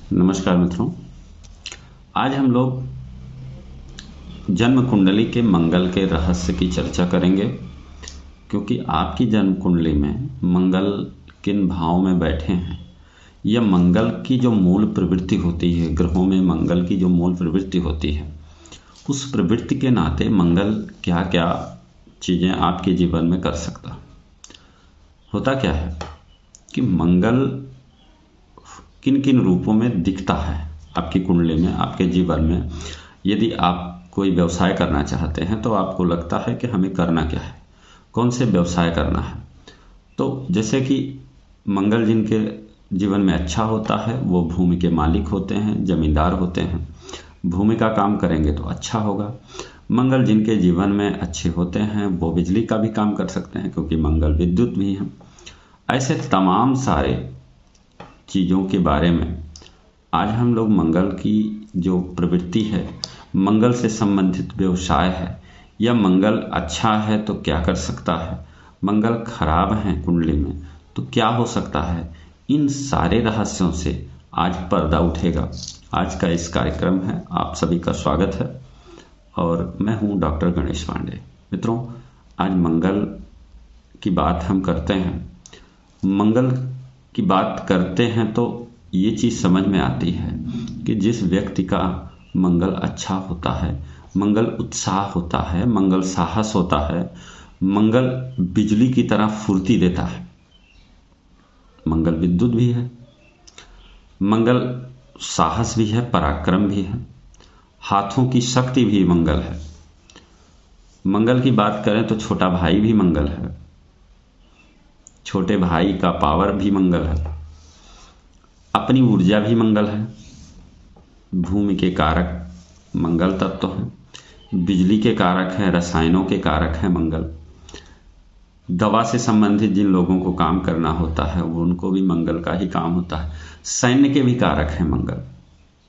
नमस्कार मित्रों। आज हम लोग जन्म कुंडली के मंगल के रहस्य की चर्चा करेंगे, क्योंकि आपकी जन्म कुंडली में मंगल किन भावों में बैठे हैं या मंगल की जो मूल प्रवृत्ति होती है, ग्रहों में मंगल की जो मूल प्रवृत्ति होती है, उस प्रवृत्ति के नाते मंगल क्या क्या चीज़ें आपके जीवन में कर सकता। होता क्या है कि मंगल किन किन रूपों में दिखता है आपकी कुंडली में, आपके जीवन में। यदि आप कोई व्यवसाय करना चाहते हैं तो आपको लगता है कि हमें करना क्या है, कौन से व्यवसाय करना है। तो जैसे कि मंगल जिनके जीवन में अच्छा होता है वो भूमि के मालिक होते हैं, जमींदार होते हैं। भूमि का काम करेंगे तो अच्छा होगा। मंगल जिनके जीवन में अच्छे होते हैं वो बिजली का भी काम कर सकते हैं, क्योंकि मंगल विद्युत भी है। ऐसे तमाम सारे चीज़ों के बारे में आज हम लोग मंगल की जो प्रवृत्ति है, मंगल से संबंधित व्यवसाय है, या मंगल अच्छा है तो क्या कर सकता है, मंगल खराब है कुंडली में तो क्या हो सकता है, इन सारे रहस्यों से आज पर्दा उठेगा। आज का इस कार्यक्रम है, आप सभी का स्वागत है और मैं हूं डॉक्टर गणेश पांडे। मित्रों, आज मंगल की बात हम करते हैं। मंगल की बात करते हैं तो ये चीज़ समझ में आती है कि जिस व्यक्ति का मंगल अच्छा होता है, मंगल उत्साह होता है, मंगल साहस होता है, मंगल बिजली की तरह फुर्ती देता है। मंगल विद्युत भी है, मंगल साहस भी है, पराक्रम भी है, हाथों की शक्ति भी मंगल है। मंगल की बात करें तो छोटा भाई भी मंगल है, छोटे भाई का पावर भी मंगल है, अपनी ऊर्जा भी मंगल है। भूमि के कारक मंगल तत्व हैं, बिजली के कारक हैं, रसायनों के कारक हैं मंगल। दवा से संबंधित जिन लोगों को काम करना होता है वो उनको भी मंगल का ही काम होता है। सैन्य के भी कारक हैं मंगल,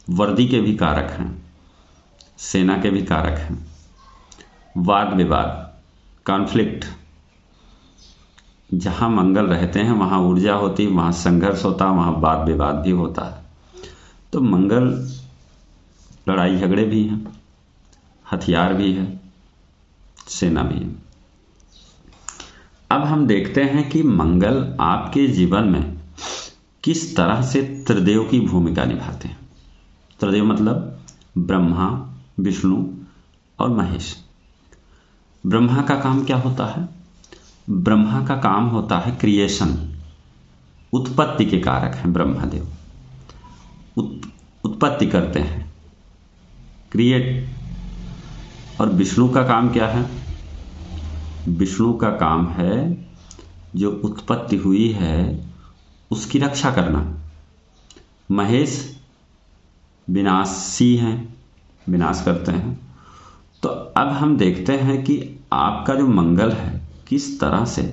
वर्दी के भी कारक हैं, सेना के भी कारक हैं। वाद विवाद, कॉन्फ्लिक्ट, जहाँ मंगल रहते हैं वहाँ ऊर्जा होती, वहाँ संघर्ष होता, वहाँ वाद विवाद भी होता है। तो मंगल लड़ाई झगड़े भी हैं, हथियार भी है, सेना भी है। अब हम देखते हैं कि मंगल आपके जीवन में किस तरह से त्रिदेव की भूमिका निभाते हैं। त्रिदेव मतलब ब्रह्मा, विष्णु और महेश। ब्रह्मा का काम क्या होता है? ब्रह्मा का काम होता है क्रिएशन, उत्पत्ति के कारक हैं ब्रह्मदेव। उत्पत्ति करते हैं, क्रिएट। और विष्णु का काम क्या है? विष्णु का काम है जो उत्पत्ति हुई है उसकी रक्षा करना। महेश विनाशी हैं, विनाश करते हैं। तो अब हम देखते हैं कि आपका जो मंगल है किस तरह से,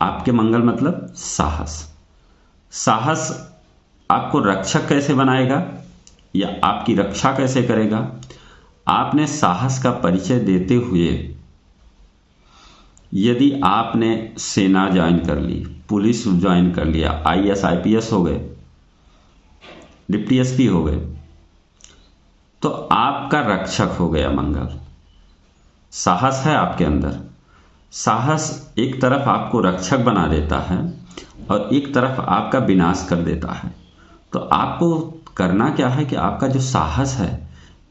आपके मंगल मतलब साहस। साहस आपको रक्षक कैसे बनाएगा या आपकी रक्षा कैसे करेगा? आपने साहस का परिचय देते हुए, यदि आपने सेना ज्वाइन कर ली, पुलिस ज्वाइन कर लिया, IAS IPS हो गए, डिप्टी SP हो गए, तो आपका रक्षक हो गया मंगल। साहस है आपके अंदर। साहस एक तरफ आपको रक्षक बना देता है और एक तरफ आपका विनाश कर देता है। तो आपको करना क्या है कि आपका जो साहस है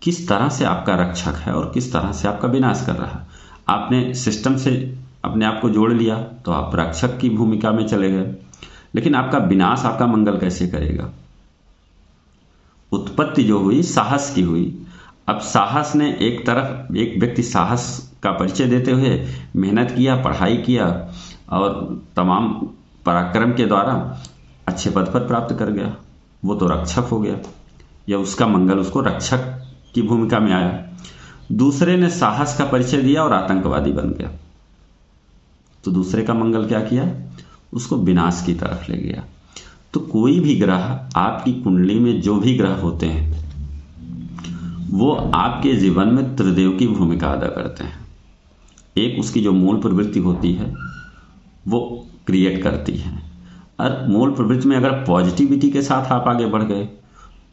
किस तरह से आपका रक्षक है और किस तरह से आपका विनाश कर रहा है। आपने सिस्टम से अपने आप को जोड़ लिया तो आप रक्षक की भूमिका में चले गए, लेकिन आपका विनाश आपका मंगल कैसे करेगा? उत्पत्ति जो हुई साहस की हुई। अब साहस ने एक तरफ, एक व्यक्ति साहस का परिचय देते हुए मेहनत किया, पढ़ाई किया और तमाम पराक्रम के द्वारा अच्छे पद पर प्राप्त कर गया, वो तो रक्षक हो गया, या उसका मंगल उसको रक्षक की भूमिका में आया। दूसरे ने साहस का परिचय दिया और आतंकवादी बन गया, तो दूसरे का मंगल क्या किया? उसको विनाश की तरफ ले गया। तो कोई भी ग्रह, आपकी कुंडली में जो भी ग्रह होते हैं वो आपके जीवन में त्रिदेव की भूमिका अदा करते हैं। एक उसकी जो मूल प्रवृत्ति होती है वो क्रिएट करती है, और मूल प्रवृत्ति में अगर पॉजिटिविटी के साथ आप आगे बढ़ गए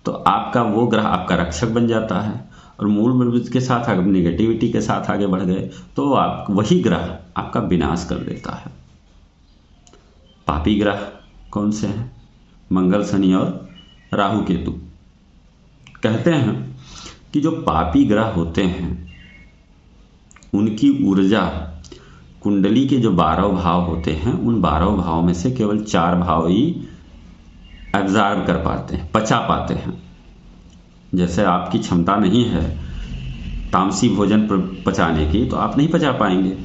तो आपका वो ग्रह आपका रक्षक बन जाता है, और मूल प्रवृत्ति के साथ अगर निगेटिविटी के साथ आगे बढ़ गए तो आप वही ग्रह आपका विनाश कर देता है। पापी ग्रह कौन से हैं? मंगल, शनि और राहु केतु। कहते हैं कि जो पापी ग्रह होते हैं उनकी ऊर्जा कुंडली के जो 12 भाव होते हैं उन 12 भाव में से केवल 4 भाव ही एब्जॉर्ब कर पाते हैं, पचा पाते हैं। जैसे आपकी क्षमता नहीं है तामसी भोजन पचाने की तो आप नहीं पचा पाएंगे,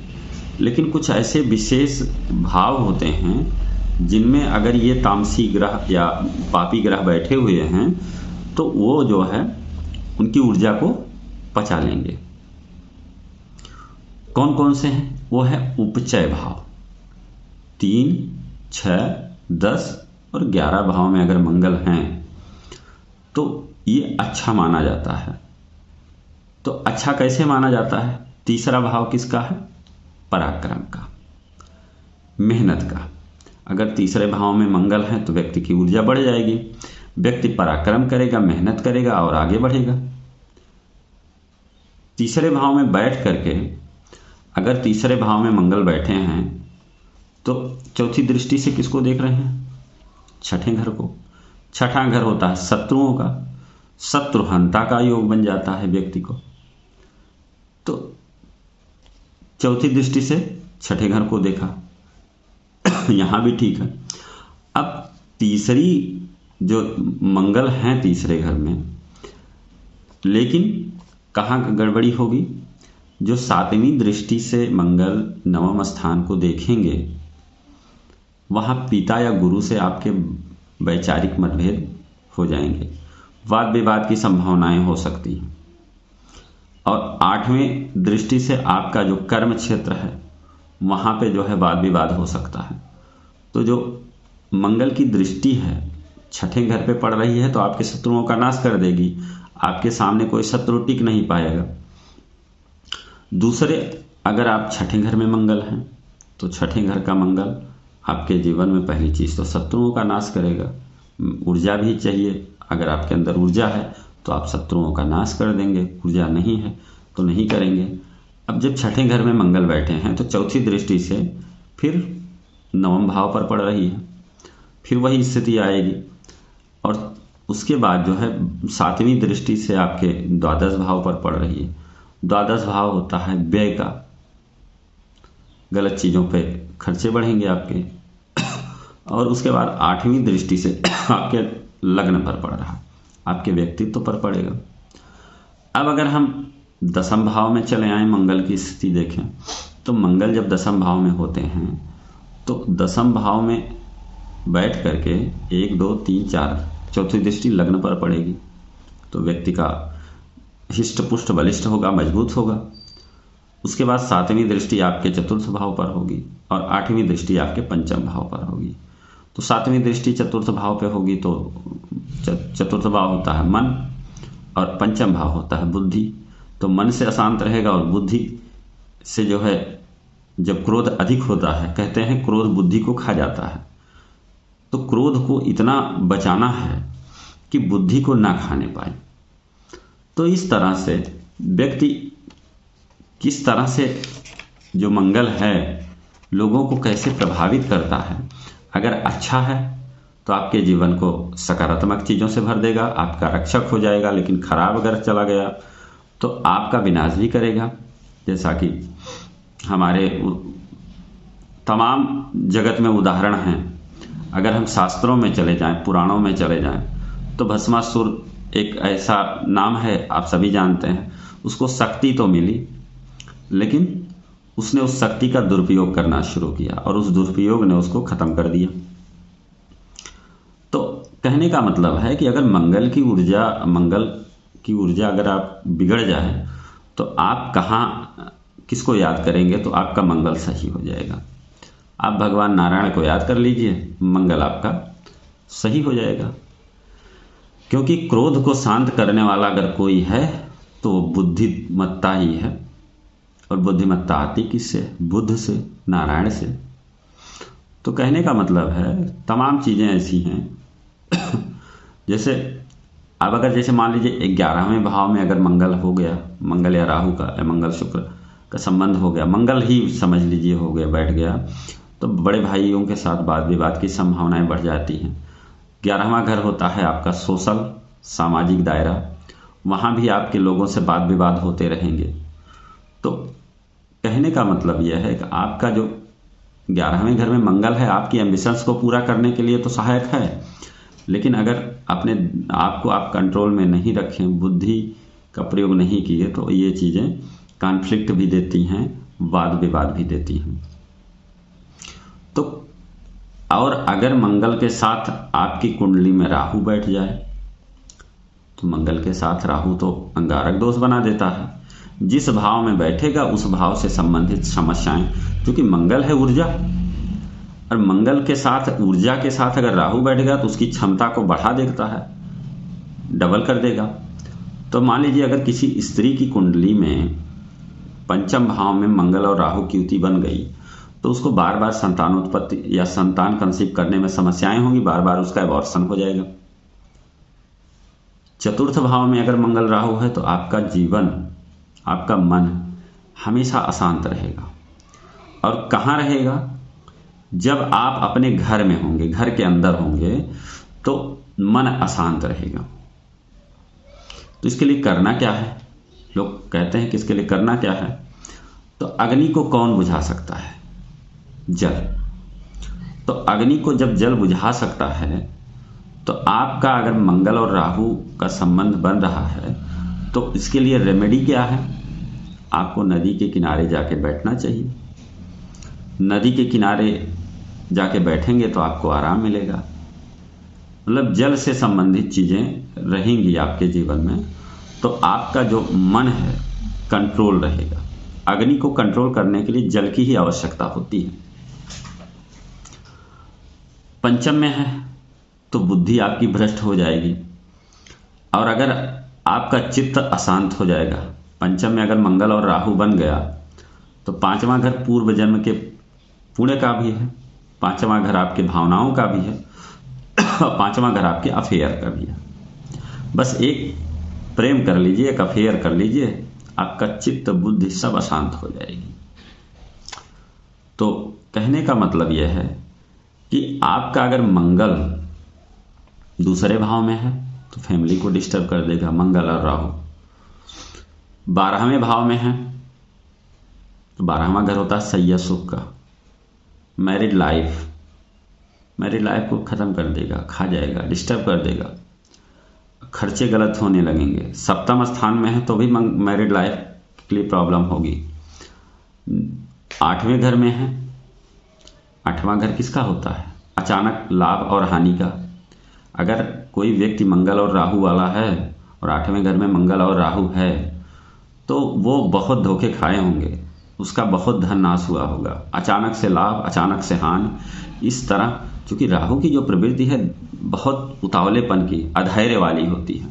लेकिन कुछ ऐसे विशेष भाव होते हैं जिनमें अगर ये तामसी ग्रह या पापी ग्रह बैठे हुए हैं तो वो जो है उनकी ऊर्जा को पचा लेंगे। कौन कौन से हैं? वो है उपचय भाव। 3, 6, 10 और 11 भाव में अगर मंगल हैं तो ये अच्छा माना जाता है। तो अच्छा कैसे माना जाता है? तीसरा भाव किसका है? पराक्रम का, मेहनत का। अगर तीसरे भाव में मंगल है तो व्यक्ति की ऊर्जा बढ़ जाएगी, व्यक्ति पराक्रम करेगा, मेहनत करेगा और आगे बढ़ेगा। तीसरे भाव में बैठ करके अगर तीसरे भाव में मंगल बैठे हैं तो चौथी दृष्टि से किसको देख रहे हैं? छठे घर को। छठा घर होता है शत्रुओं का, शत्रुहंता का योग बन जाता है व्यक्ति को। तो चौथी दृष्टि से छठे घर को देखा, यहां भी ठीक है। अब तीसरी जो मंगल हैं तीसरे घर में, लेकिन कहाँ गड़बड़ी होगी? जो 7वीं दृष्टि से मंगल 9वें स्थान को देखेंगे वहां पिता या गुरु से आपके वैचारिक मतभेद हो जाएंगे, वाद विवाद की संभावनाएं हो सकती हैं। और 8वीं दृष्टि से आपका जो कर्म क्षेत्र है वहां पे जो है वाद विवाद हो सकता है। तो जो मंगल की दृष्टि है छठे घर पे पड़ रही है तो आपके शत्रुओं का नाश कर देगी, आपके सामने कोई शत्रु टिक नहीं पाएगा। दूसरे, अगर आप छठे घर में मंगल हैं तो छठे घर का मंगल आपके जीवन में पहली चीज तो शत्रुओं का नाश करेगा। ऊर्जा भी चाहिए, अगर आपके अंदर ऊर्जा है तो आप शत्रुओं का नाश कर देंगे, ऊर्जा नहीं है तो नहीं करेंगे। अब जब छठे घर में मंगल बैठे हैं तो चौथी दृष्टि से फिर 9वें भाव पर पड़ रही है, फिर वही स्थिति आएगी। और उसके बाद जो है 7वीं दृष्टि से आपके द्वादश भाव पर पड़ रही है। द्वादश भाव होता है व्यय का, गलत चीजों पे खर्चे बढ़ेंगे आपके। और उसके बाद 8वीं दृष्टि से आपके लग्न पर पड़ रहा, आपके व्यक्तित्व पर पड़ेगा। अब अगर हम 10वें भाव में चले आए, मंगल की स्थिति देखें तो मंगल जब 10वें भाव में होते हैं तो 10वें भाव में बैठ करके 1, 2, 3, 4 चौथी दृष्टि लग्न पर पड़ेगी तो व्यक्ति का हिष्ट पुष्ट बलिष्ठ होगा, मजबूत होगा। उसके बाद 7वीं दृष्टि आपके चतुर्थ भाव पर होगी और 8वीं दृष्टि आपके पंचम भाव पर होगी। तो 7वीं दृष्टि चतुर्थ भाव पे होगी तो चतुर्थ भाव होता है मन और पंचम भाव होता है बुद्धि। तो मन से अशांत रहेगा और बुद्धि से जो है, जब क्रोध अधिक होता है, कहते हैं क्रोध बुद्धि को खा जाता है, तो क्रोध को इतना बचाना है कि बुद्धि को ना खाने पाए। तो इस तरह से व्यक्ति किस तरह से जो मंगल है लोगों को कैसे प्रभावित करता है, अगर अच्छा है तो आपके जीवन को सकारात्मक चीज़ों से भर देगा, आपका रक्षक हो जाएगा। लेकिन खराब अगर चला गया तो आपका विनाश भी करेगा। जैसा कि हमारे तमाम जगत में उदाहरण हैं। अगर हम शास्त्रों में चले जाएं, पुराणों में चले जाएं, तो भस्मासुर एक ऐसा नाम है, आप सभी जानते हैं। उसको शक्ति तो मिली लेकिन उसने उस शक्ति का दुरुपयोग करना शुरू किया और उस दुरुपयोग ने उसको खत्म कर दिया। तो कहने का मतलब है कि अगर मंगल की ऊर्जा अगर आप बिगड़ जाए तो आप कहाँ किसको याद करेंगे? तो आपका मंगल सही हो जाएगा। आप भगवान नारायण को याद कर लीजिए, मंगल आपका सही हो जाएगा। क्योंकि क्रोध को शांत करने वाला अगर कोई है तो बुद्धिमत्ता ही है। और बुद्धिमत्ता आती किससे? बुद्ध से, नारायण से। तो कहने का मतलब है तमाम चीज़ें ऐसी हैं जैसे अब अगर जैसे मान लीजिए 11वें भाव में अगर मंगल हो गया, मंगल या राहु का या मंगल शुक्र का संबंध हो गया, मंगल ही समझ लीजिए हो गया, बैठ गया, तो बड़े भाइयों के साथ वाद विवाद की संभावनाएं बढ़ जाती हैं। 11वां घर होता है आपका सोशल, सामाजिक दायरा, वहाँ भी आपके लोगों से वाद विवाद होते रहेंगे। तो कहने का मतलब यह है कि आपका जो 11वें घर में मंगल है आपकी एम्बिशंस को पूरा करने के लिए तो सहायक है, लेकिन अगर अपने आपको आप कंट्रोल में नहीं रखें, बुद्धि का प्रयोग नहीं किए, तो ये चीज़ें कॉन्फ्लिक्ट भी देती हैं, वाद विवाद भी देती हैं। तो और अगर मंगल के साथ आपकी कुंडली में राहु बैठ जाए, तो मंगल के साथ राहु तो अंगारक दोष बना देता है। जिस भाव में बैठेगा उस भाव से संबंधित समस्याएं, क्योंकि मंगल है ऊर्जा, और मंगल के साथ ऊर्जा के साथ अगर राहु बैठेगा तो उसकी क्षमता को बढ़ा देता है, डबल कर देगा। तो मान लीजिए अगर किसी स्त्री की कुंडली में पंचम भाव में मंगल और राहु की युति बन गई, तो उसको बार बार संतानोत्पत्ति या संतान कंसीव करने में समस्याएं होंगी, बार बार उसका एबॉर्शन हो जाएगा। चतुर्थ भाव में अगर मंगल राहु है तो आपका जीवन, आपका मन हमेशा अशांत रहेगा। और कहाँ रहेगा? जब आप अपने घर में होंगे, घर के अंदर होंगे, तो मन अशांत रहेगा। तो इसके लिए करना क्या है? लोग कहते हैं कि इसके लिए करना क्या है? तो अग्नि को कौन बुझा सकता है? जल। तो अग्नि को जब जल बुझा सकता है, तो आपका अगर मंगल और राहु का संबंध बन रहा है, तो इसके लिए रेमेडी क्या है? आपको नदी के किनारे जाके बैठना चाहिए। नदी के किनारे जाके बैठेंगे तो आपको आराम मिलेगा। मतलब जल से संबंधित चीज़ें रहेंगी आपके जीवन में, तो आपका जो मन है कंट्रोल रहेगा। अग्नि को कंट्रोल करने के लिए जल की ही आवश्यकता होती है। पंचम में है तो बुद्धि आपकी भ्रष्ट हो जाएगी, और अगर आपका चित्त अशांत हो जाएगा। पंचम में अगर मंगल और राहु बन गया तो पांचवा घर पूर्व जन्म के पुण्य का भी है, पांचवा घर आपके भावनाओं का भी है, पांचवा घर आपके अफेयर का भी है। बस एक प्रेम कर लीजिए, एक अफेयर कर लीजिए, आपका चित्त बुद्धि सब अशांत हो जाएगी। तो कहने का मतलब यह है कि आपका अगर मंगल दूसरे भाव में है तो फैमिली को डिस्टर्ब कर देगा, मंगल और राहु। 12वें भाव में है तो 12वां घर होता है सैया सुख का, मैरिड लाइफ को ख़त्म कर देगा, खा जाएगा, डिस्टर्ब कर देगा, खर्चे गलत होने लगेंगे। सप्तम स्थान में है तो भी मैरिड लाइफ के लिए प्रॉब्लम होगी। 8वें घर में है, 8वां घर किसका होता है? अचानक लाभ और हानि का। अगर कोई व्यक्ति मंगल और राहु वाला है और 8वें घर में मंगल और राहु है, तो वो बहुत धोखे खाए होंगे, उसका बहुत धन नाश हुआ होगा, अचानक से लाभ, अचानक से हानि। इस तरह, क्योंकि राहु की जो प्रवृत्ति है बहुत उतावलेपन की, अधैर्य वाली होती है,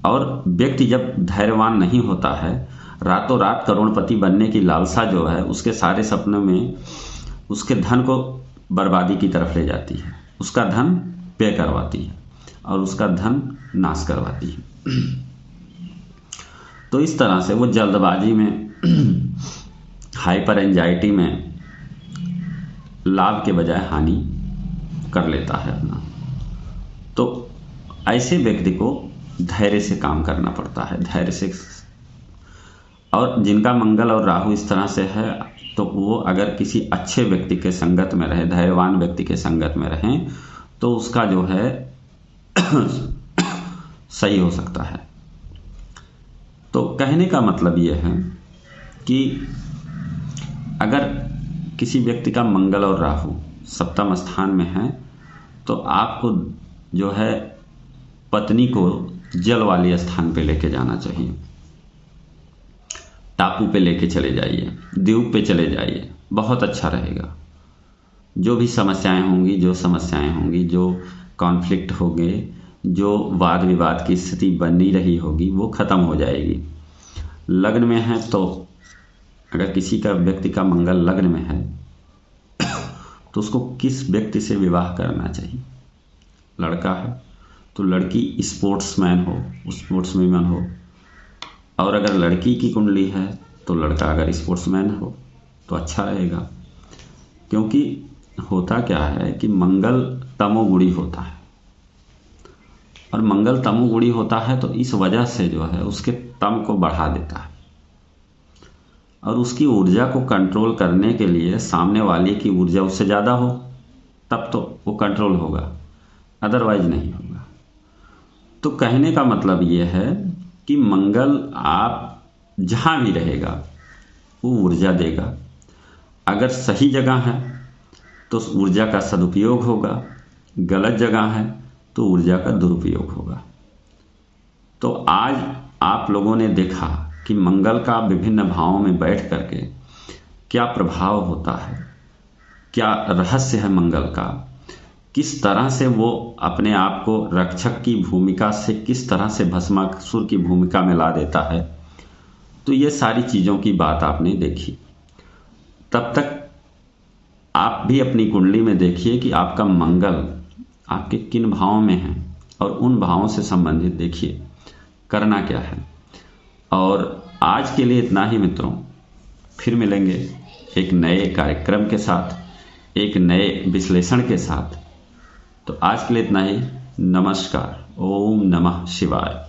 और व्यक्ति जब धैर्यवान नहीं होता है, रातों रात करोड़पति बनने की लालसा जो है उसके सारे सपनों में उसके धन को बर्बादी की तरफ ले जाती है, उसका धन व्यय करवाती है और उसका धन नाश करवाती है। तो इस तरह से वो जल्दबाजी में हाइपर एंजाइटी में लाभ के बजाय हानि कर लेता है अपना। तो ऐसे व्यक्ति को धैर्य से काम करना पड़ता है, धैर्य से। और जिनका मंगल और राहु इस तरह से है, तो वो अगर किसी अच्छे व्यक्ति के संगत में रहे, धैर्यवान व्यक्ति के संगत में रहें, तो उसका जो है सही हो सकता है। तो कहने का मतलब ये है कि अगर किसी व्यक्ति का मंगल और राहु सप्तम स्थान में है, तो आपको जो है पत्नी को जल वाले स्थान पे लेके जाना चाहिए, टापू पे लेके चले जाइए, द्वीप पे चले जाइए, बहुत अच्छा रहेगा। जो भी समस्याएं होंगी, जो कॉन्फ्लिक्ट होंगे, जो वाद विवाद की स्थिति बनी रही होगी, वो खत्म हो जाएगी। लग्न में है तो अगर किसी का व्यक्ति का मंगल लग्न में है तो उसको किस व्यक्ति से विवाह करना चाहिए? लड़का है तो लड़की स्पोर्ट्समैन हो, स्पोर्ट्स वीमन हो, और अगर लड़की की कुंडली है तो लड़का अगर स्पोर्ट्समैन हो तो अच्छा रहेगा। क्योंकि होता क्या है कि मंगल तमोगुणी होता है, और मंगल तमोगुणी होता है तो इस वजह से जो है उसके तम को बढ़ा देता है, और उसकी ऊर्जा को कंट्रोल करने के लिए सामने वाले की ऊर्जा उससे ज़्यादा हो तब तो वो कंट्रोल होगा, अदरवाइज नहीं होगा। तो कहने का मतलब ये है कि मंगल आप जहाँ भी रहेगा वो ऊर्जा देगा। अगर सही जगह है तो उस ऊर्जा का सदुपयोग होगा, गलत जगह है तो ऊर्जा का दुरुपयोग होगा। तो आज आप लोगों ने देखा कि मंगल का विभिन्न भावों में बैठ करके क्या प्रभाव होता है, क्या रहस्य है मंगल का, किस तरह से वो अपने आप को रक्षक की भूमिका से किस तरह से भस्मासुर की भूमिका में ला देता है। तो ये सारी चीज़ों की बात आपने देखी। तब तक आप भी अपनी कुंडली में देखिए कि आपका मंगल आपके किन भावों में है, और उन भावों से संबंधित देखिए करना क्या है। और आज के लिए इतना ही मित्रों, फिर मिलेंगे एक नए कार्यक्रम के साथ, एक नए विश्लेषण के साथ। तो आज के लिए इतना ही। नमस्कार। ओम नमः शिवाय।